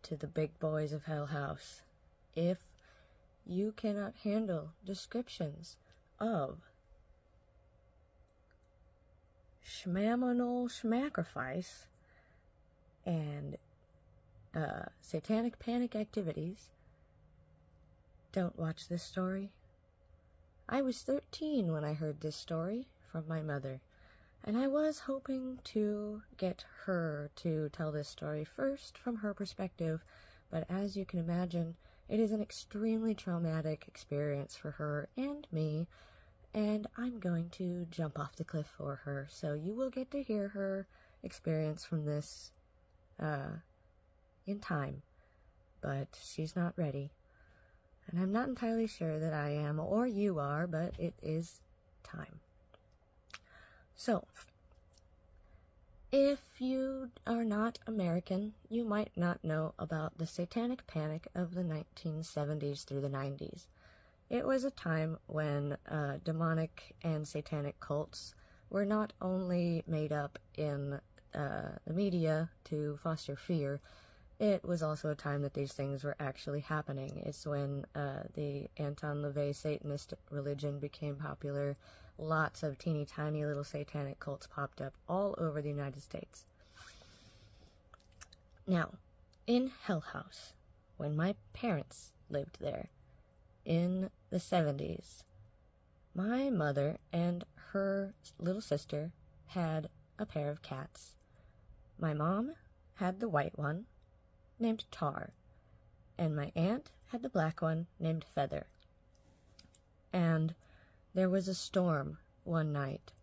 to the big boys of Hell House. If you cannot handle descriptions of schmaminal schmacrifice and satanic panic activities, don't watch this story. I was 13 when I heard this story from my mother, and I was hoping to get her to tell this story first from her perspective, but as you can imagine, it is an extremely traumatic experience for her and me, and I'm going to jump off the cliff for her, so you will get to hear her experience from this in time, but she's not ready, and I'm not entirely sure that I am, or you are, but it is time. So, if you are not American, you might not know about the Satanic Panic of the 1970s through the 90s. It was a time when demonic and satanic cults were not only made up in the media to foster fear, it was also a time that these things were actually happening. It's when the Anton LaVey Satanist religion became popular. Lots of teeny tiny little satanic cults popped up all over the United States. Now, in Hell House, when my parents lived there, in the 70s, my mother and her little sister had a pair of cats. My mom had the white one, named Tar, and my aunt had the black one, named Feather. And there was a storm one night,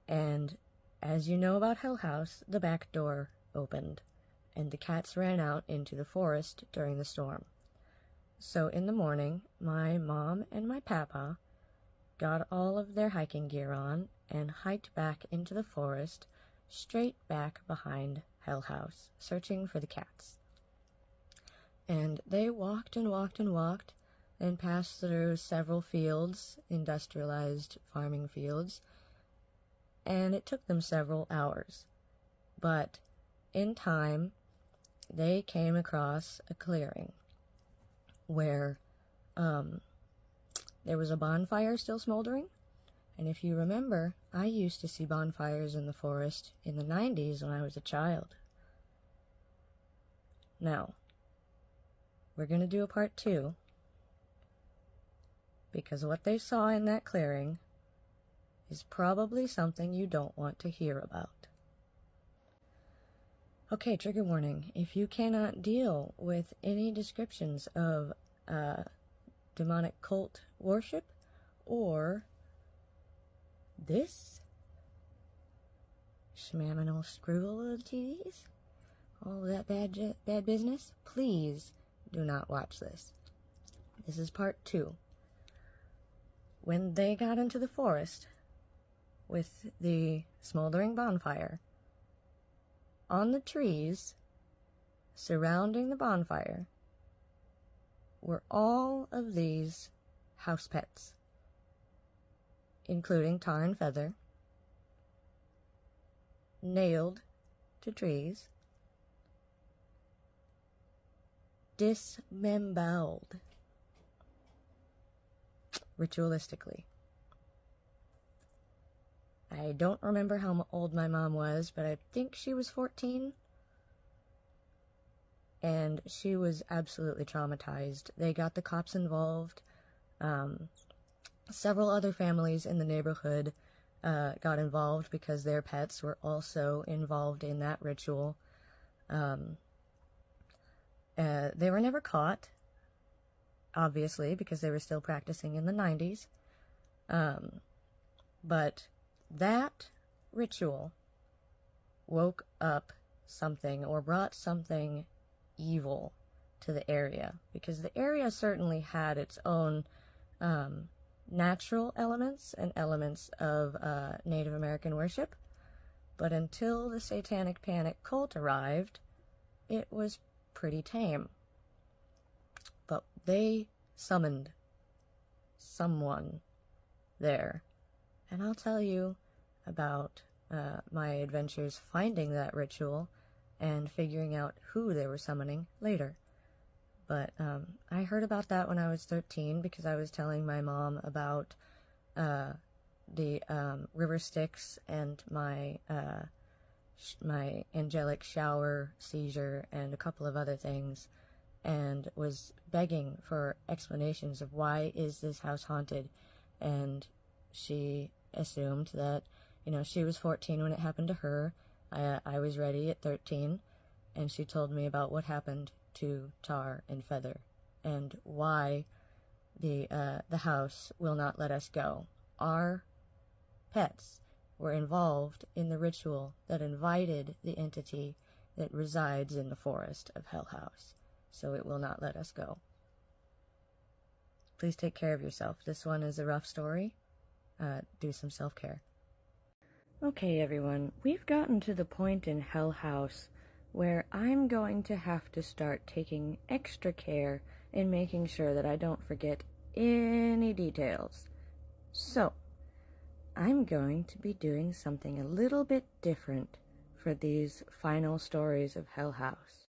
and as you know about Hell House, the back door opened, and the cats ran out into the forest during the storm. So in the morning, my mom and my papa got all of their hiking gear on and hiked back into the forest, straight back behind Hell House, searching for the cats. And they walked and walked and walked, and passed through several fields, industrialized farming fields, and it took them several hours. But in time, they came across a clearing where there was a bonfire still smoldering. And if you remember, I used to see bonfires in the forest in the 90s when I was a child. Now, we're going to do a part 2, because what they saw in that clearing is probably something you don't want to hear about. Okay, trigger warning. If you cannot deal with any descriptions of demonic cult worship or this schmaminal screwalities, all that bad business, please do not watch this. This is part 2. When they got into the forest with the smoldering bonfire, on the trees surrounding the bonfire were all of these house pets, including Tar and Feather, nailed to trees, disemboweled ritualistically. I don't remember how old my mom was, but I think she was 14. And she was absolutely traumatized. They got the cops involved. Several other families in the neighborhood got involved because their pets were also involved in that ritual. They were never caught, obviously, because they were still practicing in the 90s. But that ritual woke up something, or brought something evil to the area, because the area certainly had its own natural elements and elements of Native American worship, but until the Satanic Panic cult arrived, it was pretty tame. But they summoned someone there, and I'll tell you about my adventures finding that ritual and figuring out who they were summoning later. But I heard about that when I was 13 because I was telling my mom about the river Styx and my my angelic shower seizure and a couple of other things, and was begging for explanations of why is this house haunted. And she assumed that, she was 14 when it happened to her. I was ready at 13, and she told me about what happened to Tar and Feather and why the house will not let us go. Our pets were involved in the ritual that invited the entity that resides in the forest of Hell House, so it will not let us go. Please take care of yourself. This one is a rough story. Do some self-care. Okay, everyone, we've gotten to the point in Hell House where I'm going to have to start taking extra care in making sure that I don't forget any details. So, I'm going to be doing something a little bit different for these final stories of Hell House.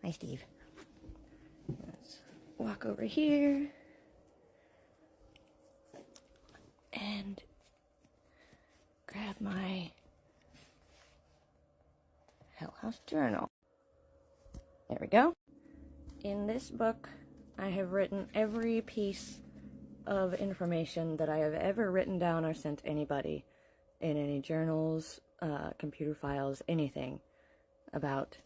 Hi, Steve. Let's walk over here and grab my Hell House journal. There we go. In this book, I have written every piece of information that I have ever written down or sent anybody in any journals, computer files, anything about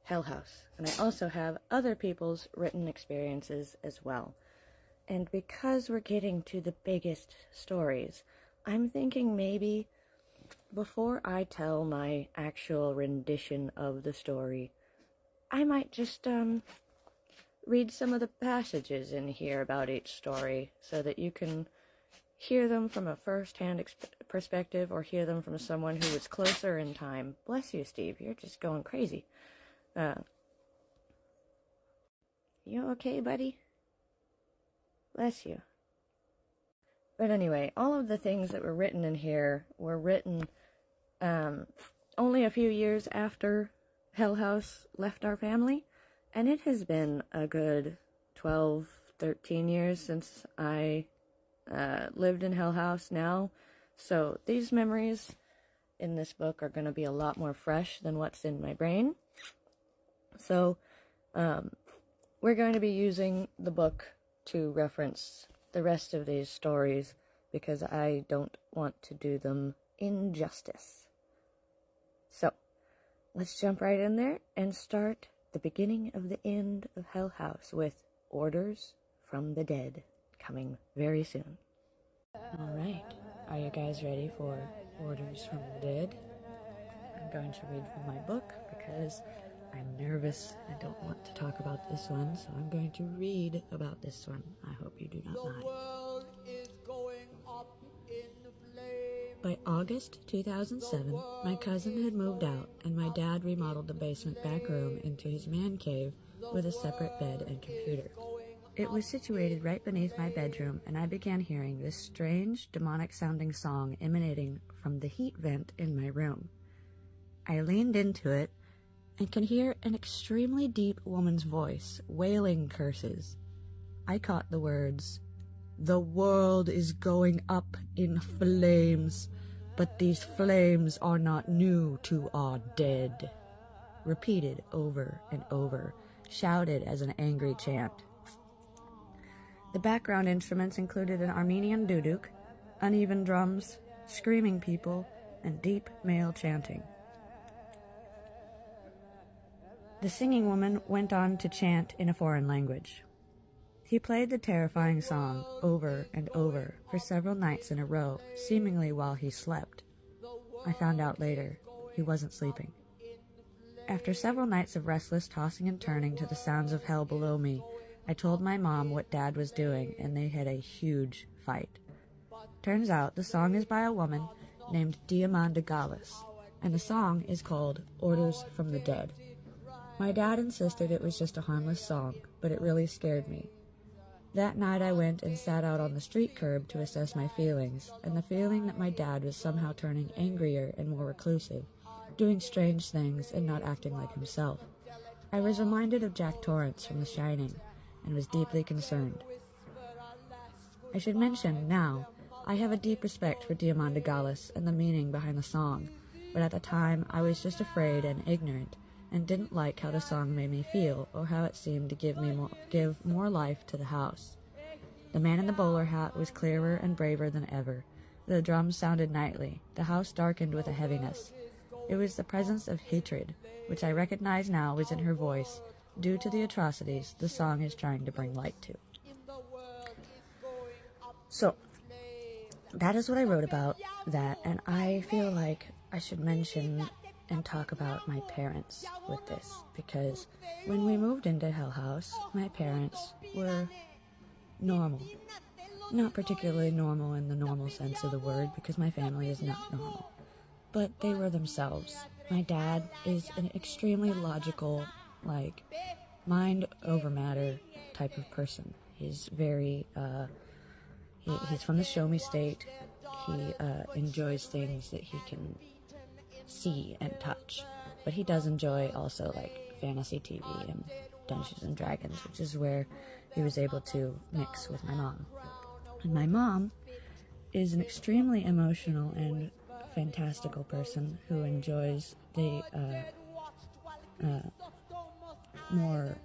Hell House. And I also have other people's written experiences as well. And because we're getting to the biggest stories, I'm thinking maybe before I tell my actual rendition of the story, I might just read some of the passages in here about each story so that you can hear them from a first-hand perspective or hear them from someone who was closer in time. Bless you, Steve. You're just going crazy. You okay, buddy? Bless you. But anyway, all of the things that were written in here were written only a few years after Hell House left our family, and it has been a good 12, 13 years since I lived in Hell House now, so these memories in this book are going to be a lot more fresh than what's in my brain. So, we're going to be using the book to reference the rest of these stories because I don't want to do them injustice. So, let's jump right in there and start the beginning of the end of Hell House with Orders from the Dead, coming very soon. Alright, are you guys ready for Orders from the Dead? I'm going to read from my book because I'm nervous. I don't want to talk about this one, so I'm going to read about this one. I hope you do not mind. World is going up in flames. By August 2007, my cousin had moved out, and my dad remodeled the basement back room into his man cave with a separate bed and computer. It was situated right beneath my bedroom, and I began hearing this strange, demonic-sounding song emanating from the heat vent in my room. I leaned into it and could hear an extremely deep woman's voice wailing curses. I caught the words, "The world is going up in flames, but these flames are not new to our dead," repeated over and over, shouted as an angry chant. The background instruments included an Armenian duduk, uneven drums, screaming people, and deep male chanting. The singing woman went on to chant in a foreign language. He played the terrifying song over and over for several nights in a row, seemingly while he slept. I found out later he wasn't sleeping. After several nights of restless tossing and turning to the sounds of hell below me, I told my mom what Dad was doing, and they had a huge fight. Turns out the song is by a woman named Diamanda Gallis, and the song is called Orders from the Dead. My dad insisted it was just a harmless song, but it really scared me. That night I went and sat out on the street curb to assess my feelings, and the feeling that my dad was somehow turning angrier and more reclusive doing strange things and not acting like himself. I was reminded of Jack Torrance from The Shining, and was deeply concerned. I should mention now, I have a deep respect for Diamanda Gallis and the meaning behind the song, but at the time I was just afraid and ignorant, and didn't like how the song made me feel, or how it seemed to give more life to the house. The man in the bowler hat was clearer and braver than ever. The drums sounded nightly. The house darkened with a heaviness. It was the presence of hatred, which I recognize now was in her voice, due to the atrocities the song is trying to bring light to. So, that is what I wrote about that, and I feel like I should mention and talk about my parents with this, because when we moved into Hell House, my parents were normal. Not particularly normal in the normal sense of the word, because my family is not normal. But they were themselves. My dad is an extremely logical, mind over matter type of person. He's very, he's from the show me state. He enjoys things that he can see and touch. But he does enjoy also, fantasy TV and Dungeons and Dragons, which is where he was able to mix with my mom. And my mom is an extremely emotional and fantastical person who enjoys the more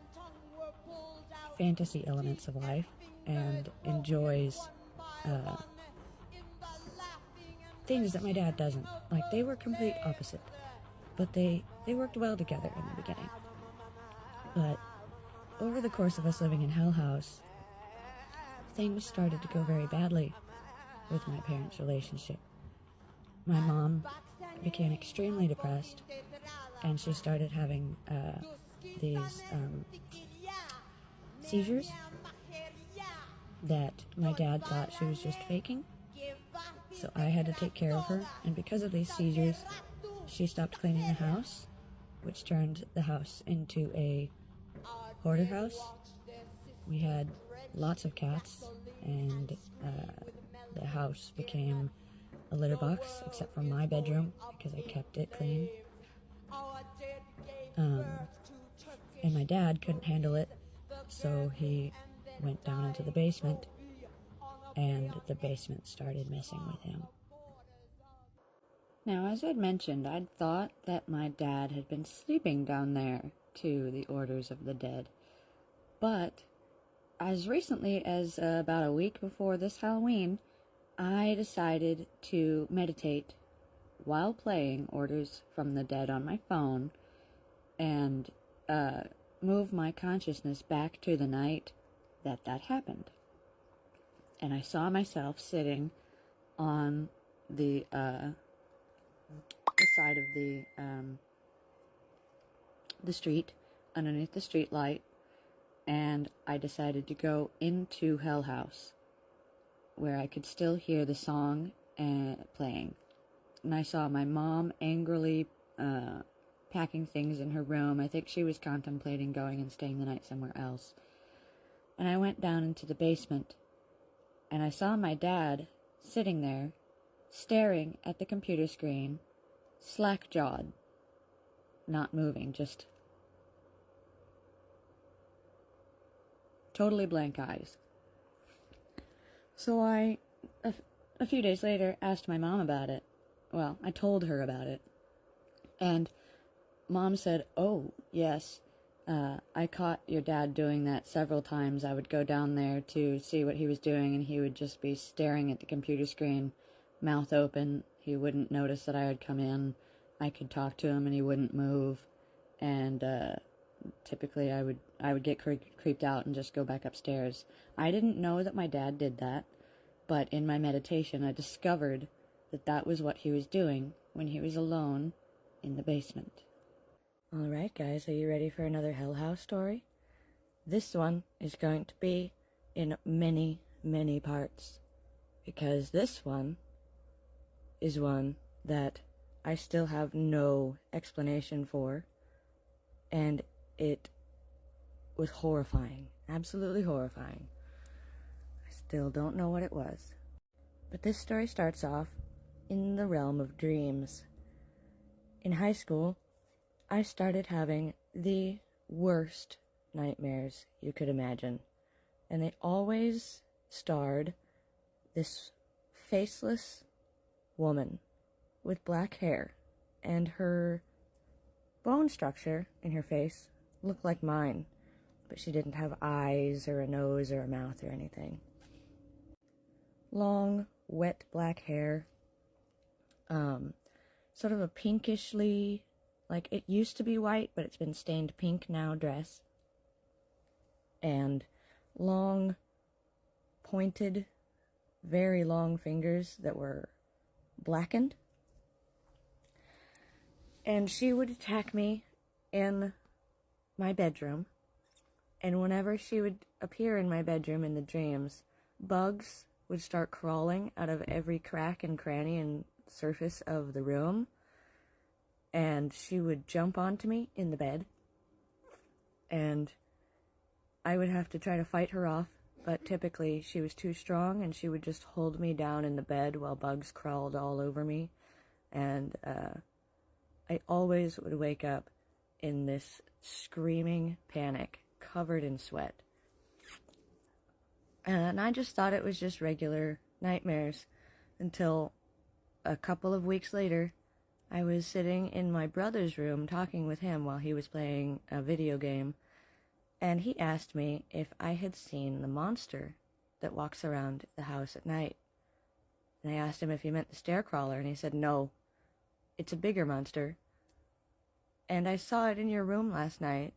fantasy elements of life, and enjoys things that my dad doesn't. They were complete opposite, but they worked well together in the beginning. But over the course of us living in Hell House, things started to go very badly with my parents' relationship. My mom became extremely depressed, and she started having these seizures that my dad thought she was just faking. So I had to take care of her, and because of these seizures, she stopped cleaning the house, which turned the house into a hoarder house. We had lots of cats, and the house became a litter box, except for my bedroom, because I kept it clean. And my dad couldn't handle it, so he went down into the basement, and the basement started messing with him. Now, as I'd mentioned, I'd thought that my dad had been sleeping down there to the orders of the dead. But as recently as about a week before this Halloween, I decided to meditate while playing Orders from the Dead on my phone, and move my consciousness back to the night that happened. And I saw myself sitting on the side of the street, underneath the street light, and I decided to go into Hell House, where I could still hear the song playing. And I saw my mom angrily packing things in her room. I think she was contemplating going and staying the night somewhere else. And I went down into the basement, and I saw my dad sitting there, staring at the computer screen, slack-jawed, not moving, just totally blank eyes. So I, a few days later, asked my mom about it. Well, I told her about it. And Mom said, "Oh, yes, I caught your dad doing that several times. I would go down there to see what he was doing, and he would just be staring at the computer screen, mouth open. He wouldn't notice that I had come in. I could talk to him, and he wouldn't move. And typically I would get creeped out and just go back upstairs. I didn't know that my dad did that, but in my meditation I discovered that was what he was doing when he was alone in the basement." Alright guys, are you ready for another Hell House story? This one is going to be in many, many parts, because this one is one that I still have no explanation for, and it was horrifying, absolutely horrifying. I still don't know what it was. But this story starts off in the realm of dreams. in high school, I started having the worst nightmares you could imagine. And they always starred this faceless woman with black hair, and her bone structure in her face looked like mine, but she didn't have eyes or a nose or a mouth or anything. Long, wet black hair, sort of a pinkishly, like it used to be white, but it's been stained pink now, dress. And long, pointed, very long fingers that were blackened. And she would attack me in my bedroom. And whenever she would appear in my bedroom in the dreams, bugs would start crawling out of every crack and cranny and surface of the room. And she would jump onto me in the bed. And I would have to try to fight her off, but typically she was too strong and she would just hold me down in the bed while bugs crawled all over me. And I always would wake up in this screaming panic, covered in sweat. And I just thought it was just regular nightmares until a couple of weeks later, I was sitting in my brother's room talking with him while he was playing a video game. And he asked me if I had seen the monster that walks around the house at night. And I asked him if he meant the stair crawler, and he said, no, it's a bigger monster. And I saw it in your room last night,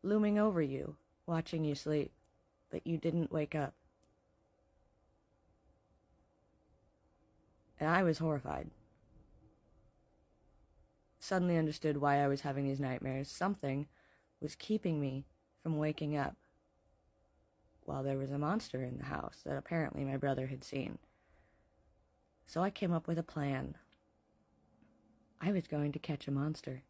looming over you, watching you sleep, but you didn't wake up. And I was horrified. Suddenly understood why I was having these nightmares. Something was keeping me from waking up while there was a monster in the house that apparently my brother had seen. So I came up with a plan. I was going to catch a monster.